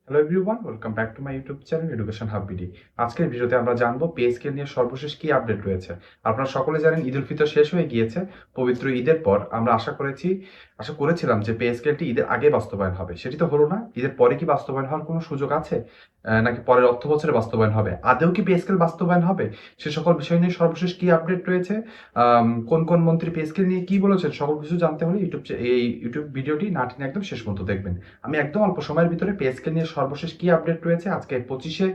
Hello everyone, welcome back to my YouTube channel education hub BD. আজকের ভিডিওতে আমরা জানবো পে স্কেল নিয়ে সর্বশেষ কি আপডেট রয়েছে। আপনারা সকলে জানেন ঈদ উল ফিতর শেষ হয়ে গিয়েছে। পবিত্র ঈদের পর আমরা আশা করেছিলাম যে পে স্কেলটি ঈদের আগে বাস্তবায়ন হবে, সেটি তো হলো না। ঈদের পরে কি বাস্তবায়ন হওয়ার কোনো সুযোগ আছে, নাকি পরের অর্থ বছরে বাস্তবায়ন হবে? আদৌ কি পে স্কেল বাস্তবায়ন হবে? সে সকল বিষয় নিয়ে সর্বশেষ কি আপডেট রয়েছে, কোন কোন মন্ত্রী পে স্কেল নিয়ে কি বলেছেন, সকল কিছু জানতে হলে এই ইউটিউব ভিডিওটি না টেনে একদম শেষ পর্যন্ত দেখবেন। আমি একদম অল্প সময়ের ভিতরে পে স্কেল নিয়ে সর্বশেষ কি আপডেট রয়েছে আজকে 25শে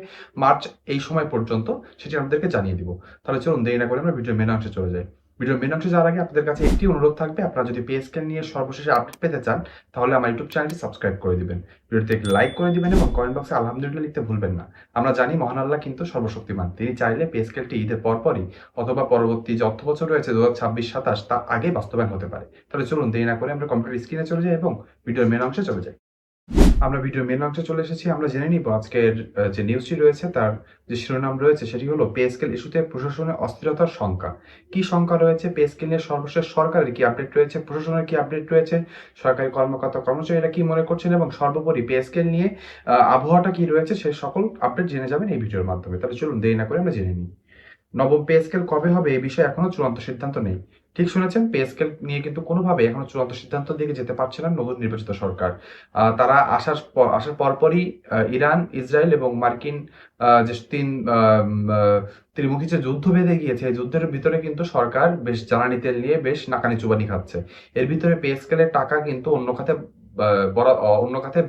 মার্চ এই সময় পর্যন্ত সেটি আপনাদেরকে জানিয়ে দিব। তাহলে চলুন দেরি না করে আমরা ভিডিওর মেন অংশে চলে যাই। ভিডিওর মেন অংশে যাওয়ার আগে আপনাদের কাছে একটি অনুরোধ থাকবে, আপনারা যদি পে স্কেল নিয়ে সর্বশেষে আপডেট পেতে চান তাহলে আমার ইউটিউব চ্যানেলটি সাবস্ক্রাইব করে দিবেন, ভিডিওতে একটি লাইক করে দিবেন এবং কমেন্ট বক্সে আলহামদুলিল্লাহ লিখতে ভুলবেন না। আমরা জানি মহান আল্লাহ কিন্তু সর্বশক্তিমান, তিনি চাইলে পে স্কেলটি ঈদের পরপরই অথবা পরবর্তী যে অর্থ বছর রয়েছে 2026-27 তা আগে বাস্তবায়ন হতে পারে। তাহলে চলুন দেরি না করে আমরা কম্পিউটার স্ক্রিনে চলে যাই এবং ভিডিওর মেন অংশে চলে যাই। আমরা ভিডিওর মেন অংশে চলে এসেছি। আমরা জেনে নিব আজকের যে নিউজটি রয়েছে তার যে শিরোনাম রয়েছে সেটি হলো পে স্কেল ইস্যুতে প্রশাসনের অস্থিরতার শঙ্কা। কি শঙ্কা রয়েছে, পে স্কেল নিয়ে সর্বশেষ সরকারের কি আপডেট রয়েছে, প্রশাসনের কি আপডেট রয়েছে, সরকারি কর্মকর্তা কর্মচারীরা কি মনে করছেন এবং সর্বোপরি পে স্কেল নিয়ে আবহাওয়াটা কি রয়েছে, সেই সকল আপডেট জেনে যাবেন এই ভিডিওর মাধ্যমে। তাহলে চলুন দেরি না করে আমরা জেনে নিই। নবম পে স্কেল কবে হবে এ বিষয়ে এখনো চূড়ান্ত সিদ্ধান্ত নেই। ঠিক শুনেছেন, পে স্কেল নিয়ে কিন্তু কোনোভাবে এখনো চূড়ান্ত সিদ্ধান্তের দিকে যেতে পারছে না নতুন নির্বাচিত সরকার। তারা আসার পরপরই ইরান, ইসরায়েল এবং মার্কিন যে ত্রিমুখী যে যুদ্ধ বেঁধে গিয়েছে, এই যুদ্ধের ভিতরে কিন্তু সরকার বেশ জ্বালানি তেল নিয়ে বেশ নাকানি চুবানি খাচ্ছে। এর ভিতরে পে স্কেলের টাকা কিন্তু অন্য খাতে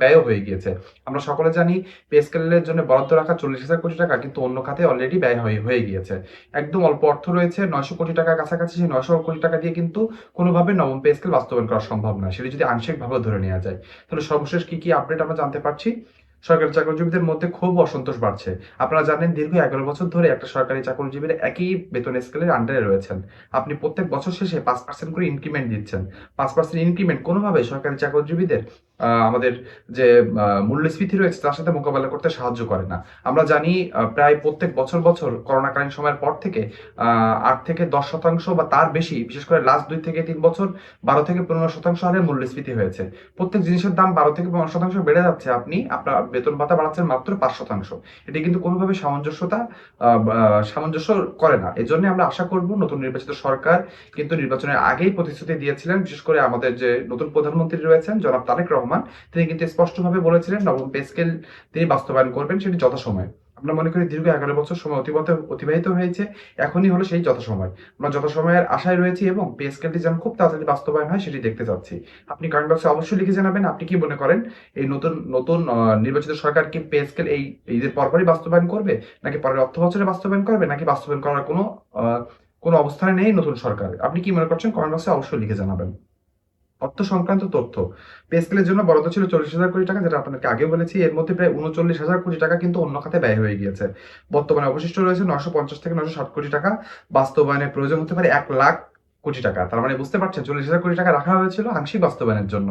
ব্যয় হয়ে গিয়েছে। আমরা সকলে জানি পে স্কেলের জন্য বরাদ্দ রাখা 40,000 কোটি টাকা কিন্তু অন্য খাতে অলরেডি ব্যয় হয়ে গিয়েছে। একদম অল্প অর্থ রয়েছে 900 কোটি টাকার কাছাকাছি। সেই 900 কোটি টাকা দিয়ে কিন্তু কোনোভাবে নবম পে স্কেল বাস্তবায়ন করা সম্ভব নয়, সেটি যদি আংশিকভাবে ধরে নেওয়া যায়। তাহলে সর্বশেষ কি কি আপডেট আমরা জানতে পারছি। সরকারি চাকরিজীবীদের মধ্যে ক্ষোভ ও অসন্তোষ বাড়ছে। আপনারা জানেন দীর্ঘ 11 বছর ধরে একটা সরকারি চাকরিজীবীরা একই বেতন স্কেলের আন্ডারে রয়েছেন। আপনি প্রত্যেক বছর শেষে 5% করে ইনক্রিমেন্ট দিচ্ছেন। 5% ইনক্রিমেন্ট কোনোভাবে সরকারি চাকরিজীবীদের আমাদের যে মূল্যস্ফীতি রয়েছে তার সাথে মোকাবেলা করতে সাহায্য করে না। আমরা জানি প্রায় প্রত্যেক বছর বছর করোনাকালীন সময়ের পর থেকে 8 থেকে 10% বা তার বেশি, বিশেষ করে লাস্ট 2 থেকে 3 বছর 12 থেকে 15% হারে মূল্যস্ফীতি হয়েছে। প্রত্যেক জিনিসের দাম 12 থেকে 15% বেড়ে যাচ্ছে, আপনি আপনার বেতন ভাতা বাড়াচ্ছেন মাত্র 5%। এটি কিন্তু কোনোভাবে সামঞ্জস্য করে না। এই জন্য আমরা আশা করব নতুন নির্বাচিত সরকার কিন্তু নির্বাচনের আগেই প্রতিশ্রুতি দিয়েছিলেন, বিশেষ করে আমাদের যে নতুন প্রধানমন্ত্রী রয়েছেন জনাব তারেক রহমান, তিনি কিন্তু স্পষ্টভাবে বলেছিলেন নবম পে স্কেল তিনি বাস্তবায়ন করবেন, সেটি যথাসময়ে। আমরা মনে করি দীর্ঘ 11 বছর সময় অতিবাহিত হয়েছে, এখনই হলো সেই যথাসময়। আমরা যথাসময়ের আশায় রয়েছি এবং পে স্কেলটি যেন খুব তাড়াতাড়ি বাস্তবায়ন হয় সেটি দেখতে চাচ্ছি। আপনি কমেন্ট বক্সে অবশ্যই লিখে জানাবেন আপনি কি মনে করেন, এই নতুন নতুন নির্বাচিত সরকার কি পে স্কেল এই ঈদের পরপরই বাস্তবায়ন করবে, নাকি পরের অর্থ বছরে বাস্তবায়ন করবে, নাকি বাস্তবায়ন করার কোনো অবস্থানে নেই নতুন সরকার? আপনি কি মনে করছেন কমেন্ট বক্সে অবশ্যই লিখে জানাবেন। অর্থ সংক্রান্ত তথ্য। পে স্কেলের জন্য বরাদ্দ ছিল 40,000 কোটি টাকা, যেটা আপনাকে আগেও বলেছি। এর মধ্যে প্রায় 39,000 কোটি টাকা কিন্তু অন্য খাতে ব্যয় হয়ে গিয়েছে। বর্তমানে অবশিষ্ট রয়েছে 950 থেকে 960 কোটি টাকা। বাস্তবায়নের প্রয়োজন হতে পারে 1,00,000 কোটি টাকা। তার মানে বুঝতে পারছেন 40,000 কোটি টাকা রাখা হয়েছিল আংশিক বাস্তবায়নের জন্য,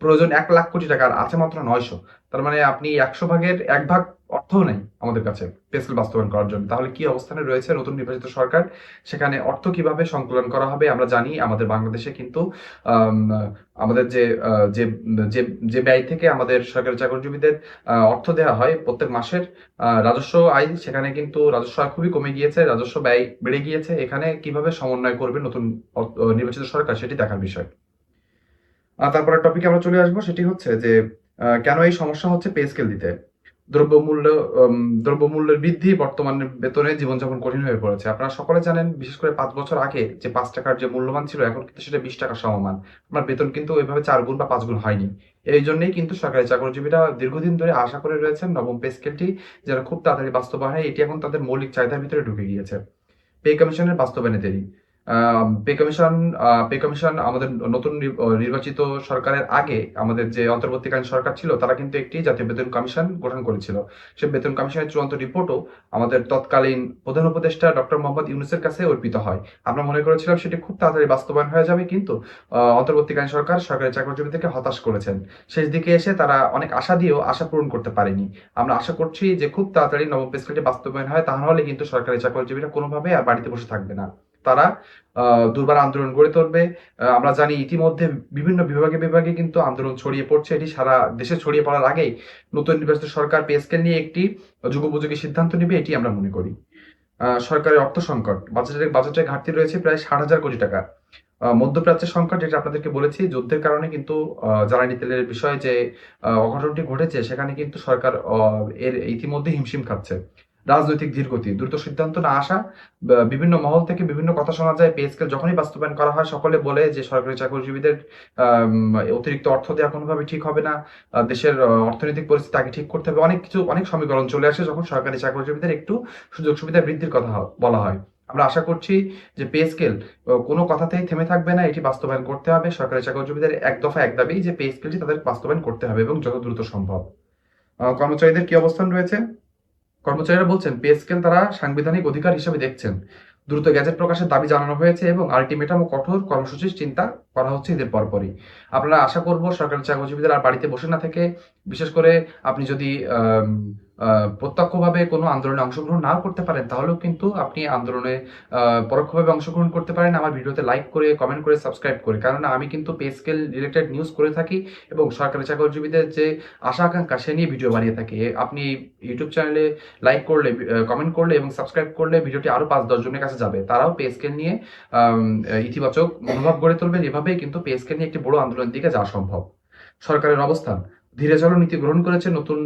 প্রয়োজন 1,00,000 কোটি টাকা, আর আছে মাত্র 900। তার মানে আপনি 100 ভাগের 1 ভাগ অর্থও নেই আমাদের কাছে পে স্কেল বাস্তবায়ন করার জন্য। তাহলে কি অবস্থানে রয়েছে নতুন নির্বাচিত সরকার, সেখানে অর্থ কিভাবে সংকলন করা হবে? আমরা জানি আমাদের বাংলাদেশে কিন্তু আম, আমাদের যে যে যে ব্যয় থেকে আমাদের সরকারি চাকরিজীবীদের অর্থ দেওয়া হয় প্রত্যেক মাসের রাজস্ব আয়, সেখানে কিন্তু রাজস্ব আয় খুবই কমে গিয়েছে, রাজস্ব ব্যয় বেড়ে গিয়েছে। এখানে কিভাবে সমন্বয় করবে নতুন নির্বাচিত সরকার সেটি দেখার বিষয়। তারপরে টপিকে আমরা চলে আসবো, সেটি হচ্ছে যে কেন এই সমস্যা হচ্ছে পে স্কেল দিতে। দ্রব্যমূল্য উম, দ্রব্যমূল্যের বৃদ্ধি বর্তমানে বেতনে জীবনযাপন কঠিন হয়ে পড়েছে। আপনারা সকলে জানেন বিশেষ করে 5 বছর আগে যে 5 টাকার যে মূল্যমান ছিল এখন কিন্তু সেটা 20 টাকার সমমান। আমার বেতন কিন্তু ওইভাবে 4 গুণ বা 5 গুণ হয়নি। এই জন্যই কিন্তু সরকারি চাকরিজীবীরা দীর্ঘদিন ধরে আশা করে রয়েছেন নবম পে স্কেলটি যেন খুব তাড়াতাড়ি বাস্তবায়ন হয়। এটি এখন তাদের মৌলিক চাহিদার ভিতরে ঢুকে গিয়েছে। পে কমিশনের বাস্তবায়নে দেরি। পে কমিশন আমাদের নতুন নির্বাচিত সরকারের আগে আমাদের যে অন্তর্বর্তীকালীন সরকার ছিল তারা কিন্তু একটি জাতীয় বেতন কমিশন গঠন করেছিল। সে বেতন কমিশনের চূড়ান্ত রিপোর্টও আমাদের তৎকালীন প্রধান উপদেষ্টা ডক্টর মোহাম্মদ ইউনূসের কাছে অর্পিত হয়। আমরা মনে করেছিলাম সেটি খুব তাড়াতাড়ি বাস্তবায়ন হয়ে যাবে, কিন্তু অন্তর্বর্তীকালীন সরকার সরকারি চাকরিজীবীদেরকে হতাশ করেছেন। শেষ দিকে এসে তারা অনেক আশা দিয়েও আশা পূরণ করতে পারেনি। আমরা আশা করছি যে খুব তাড়াতাড়ি নবম পে স্কেলটি বাস্তবায়ন হয়, তা নাহলে কিন্তু সরকারি চাকরিজীবীরা কোনোভাবে আর বাড়িতে বসে থাকবে না। তারা দুর্বার আন্দোলন গড়ে তুলবে। আমরা জানি ইতিমধ্যে বিভিন্ন বিভাগে বিভাগে কিন্তু আন্দোলন ছড়িয়ে পড়ছে। এটি সারা দেশে ছড়িয়ে পড়ার আগেই নতুন নির্বাচিত সরকার পে স্কেল নিয়ে একটি যুগোপযোগী সিদ্ধান্ত নেবে, এটি আমরা মনে করি। সরকারের অর্থ সংকট, বাজেটের ঘাটতি রয়েছে প্রায় 60,000 কোটি টাকা। মধ্যপ্রাচ্যের সংকট, যেটা আপনাদেরকে বলেছি, যুদ্ধের কারণে কিন্তু জ্বালানি তেলের বিষয়ে যে অঘটনটি ঘটেছে, সেখানে কিন্তু সরকার এর ইতিমধ্যে হিমশিম খাচ্ছে। রাজনৈতিক ধীরগতি, দ্রুত সিদ্ধান্ত না আসা, বিভিন্ন মহল থেকে বিভিন্ন কথা শোনা যায়। পে স্কেল যখনই বাস্তবায়ন করা হয়, সকলে বলে যে সরকারি চাকরিজীবীদের অতিরিক্ত অর্থ দেওয়া কোনোভাবে ঠিক হবে না, দেশের অর্থনৈতিক পরিস্থিতি আগে ঠিক করতে হবে, অনেক সমীকরণ চলে আসে যখন সরকারি চাকরিজীবীদের একটু সুযোগ সুবিধা বৃদ্ধির কথা বলা হয়। আমরা আশা করছি যে পে স্কেল কোনো কথাতেই থেমে থাকবে না, এটি বাস্তবায়ন করতে হবে। সরকারি চাকরিজীবীদের এক দফা এক দাবি যে পে স্কেলটি তাদের বাস্তবায়ন করতে হবে এবং যত দ্রুত সম্ভব। কর্মচারীদের কি অবস্থান রয়েছে? কর্মচারীরা বলছেন পে স্কেল তারা সাংবিধানিক অধিকার হিসেবে দেখছেন। দ্রুত গ্যাজেট প্রকাশের দাবি জানানো হয়েছে এবং আলটিমেটাম ও কঠোর কর্মসূচির চিন্তা করা হচ্ছে ঈদের পরপরই। আপনারা আশা করব সরকারি চাকরিজীবীদের আর বাড়িতে বসে না থেকে, বিশেষ করে আপনি যদি প্রত্যক্ষভাবে কোনো আন্দোলনে অংশগ্রহণ নাও করতে পারেন, তাহলেও কিন্তু আপনি আন্দোলনে পরোক্ষভাবে অংশগ্রহণ করতে পারেন আমার ভিডিওতে লাইক করে, কমেন্ট করে, সাবস্ক্রাইব করে। কারণ আমি কিন্তু পে স্কেল রিলেটেড নিউজ করে থাকি এবং সরকারি চাকরিজীবীদের যে আশা আকাঙ্ক্ষা সে নিয়ে ভিডিও বানিয়ে থাকি। আপনি ইউটিউব চ্যানেলে লাইক করলে, কমেন্ট করলে এবং সাবস্ক্রাইব করলে ভিডিওটি আরো 5-10 জনের কাছে যাবে, তারাও পে স্কেল নিয়ে ইতিবাচক মনোভাব গড়ে তুলবেন। এভাবেই কিন্তু পে স্কেল নিয়ে একটি বড় আন্দোলনের দিকে যাওয়া সম্ভব। সরকারের অবস্থান, ধীরে চলো নীতি গ্রহণ করেছে নতুন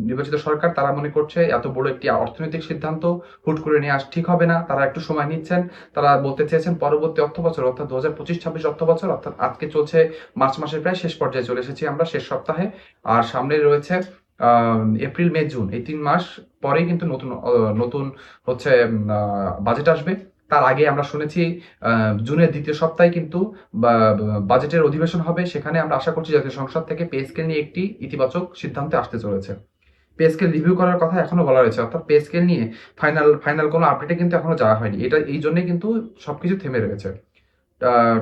নির্বাচিত সরকার। তারা মনে করছে এত বড় একটি অর্থনৈতিক সিদ্ধান্ত হুট করে নিয়ে আস ঠিক হবে না, তারা একটু সময় নিচ্ছেন। তারা বলতে চেয়েছেন পরবর্তী অর্থ বছর, অর্থাৎ 2025-26 অর্থ বছর, অর্থাৎ আজকে চলছে মার্চ মাসের প্রায় শেষ পর্যায়ে চলে এসেছি আমরা, শেষ সপ্তাহে। আর সামনে রয়েছে এপ্রিল, মে, জুন, এই 3 মাস পরেই কিন্তু নতুন হচ্ছে বাজেট আসবে। তার আগে আমরা শুনেছি জুনের দ্বিতীয় সপ্তাহে কিন্তু বাজেটের অধিবেশন হবে, সেখানে আমরা আশা করছি জাতীয় সংসদ থেকে পে স্কেল নিয়ে একটি ইতিবাচক সিদ্ধান্তে আসতে চলেছে। পে স্কেল রিভিউ করার কথা এখনো বলা রয়েছে, অর্থাৎ পে স্কেল নিয়ে ফাইনাল কোনো আপডেটে কিন্তু এখনো যাওয়া হয়নি। এটা এই জন্যই কিন্তু সবকিছু থেমে রয়েছে।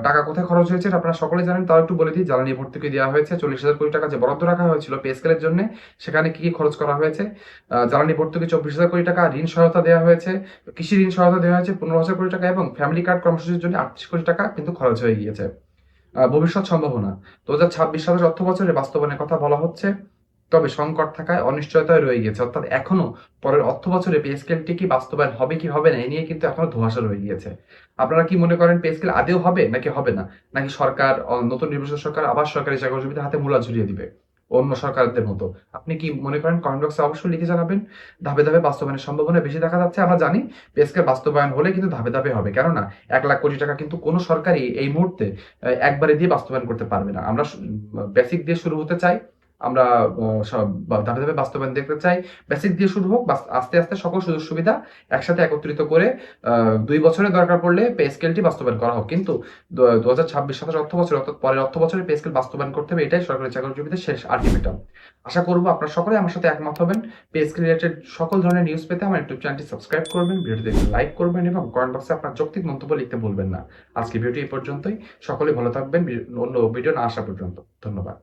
টাকা কোথায় খরচ হয়েছে আপনারা সকলে জানেন, তাও একটু বলে দিই। জ্বালানি ভর্তুকি দেওয়া হয়েছে 40,000 কোটি টাকা, যে বরাদ্দ রাখা হয়েছিল পে স্কেলের জন্য, সেখানে কি কি খরচ করা হয়েছে? জ্বালানি ভর্তুকি 24,000 কোটি টাকা, ঋণ সহায়তা দেওয়া হয়েছে, কৃষি ঋণ সহায়তা দেওয়া হয়েছে 15,000 কোটি টাকা এবং ফ্যামিলি কার্ড কর্মসূচির জন্য 38 কোটি টাকা কিন্তু খরচ হয়ে গিয়েছে। ভবিষ্যৎ সম্ভাবনা, 2026-27 অর্থ বছরে বাস্তবায়নের কথা বলা হচ্ছে, তবে সংকট থাকায় অনিশ্চয়তায় রয়ে গেছে। অর্থাৎ এখনো পরের অর্থ বছরে পে স্কেলটি কি বাস্তবায়ন হবে কি হবে না, এ নিয়ে কিন্তু এখনো ধোঁয়াশা রয়ে গিয়েছে। আপনারা কি মনে করেন পে স্কেল আদেও হবে নাকি হবে না, নাকি সরকার, নতুন নির্বাচিত সরকার আবার সরকারি চাকরিজীবীদের হাতে মূলা ঝুলিয়ে দিবে অন্য সরকারদের মতো? আপনি কি মনে করেন কমেন্ট বক্সে অবশ্যই লিখে জানাবেন। ধাপে ধাপে বাস্তবায়নের সম্ভাবনা বেশি দেখা যাচ্ছে। আমরা জানি পে স্কেল বাস্তবায়ন হলে কিন্তু ধাপে ধাপে হবে, কেননা 1,00,000 কোটি টাকা কিন্তু কোনো সরকারই এই মুহূর্তে একবারে দিয়ে বাস্তবায়ন করতে পারবে না। আমরা বেসিক দিয়ে শুরু হতে চাই, আমরা ধাপে ধাপে বাস্তবায়ন দেখতে চাই। বেসিক দিয়ে শুরু হোক, আস্তে আস্তে সকল সুযোগ সুবিধা একসাথে একত্রিত করে 2 বছরে দরকার পড়লে পে স্কেলটি বাস্তবায়ন করা হোক। কিন্তু 2026-27 অর্থ বছর, অর্থাৎ পরের অর্থ বছরে পে স্কেল বাস্তবায়ন করতে হবে, এটাই সরকারি চাকরিজীবীদের শেষ আলটিমেটাম। আশা করবো আপনারা সকলে আমার সাথে একমত হবেন। পে স্কেল রিলেটেড সকল ধরনের নিউজ পেতে আমার ইউটিউব চ্যানেলটি সাবস্ক্রাইব করবেন, ভিডিওটি লাইক করবেন এবং কমেন্ট বক্সে আপনার যৌক্তিক মন্তব্য লিখতে ভুলবেন না। আজকে ভিডিও এই পর্যন্তই। সকলে ভালো থাকবেন অন্য ভিডিও না আসা পর্যন্ত। ধন্যবাদ।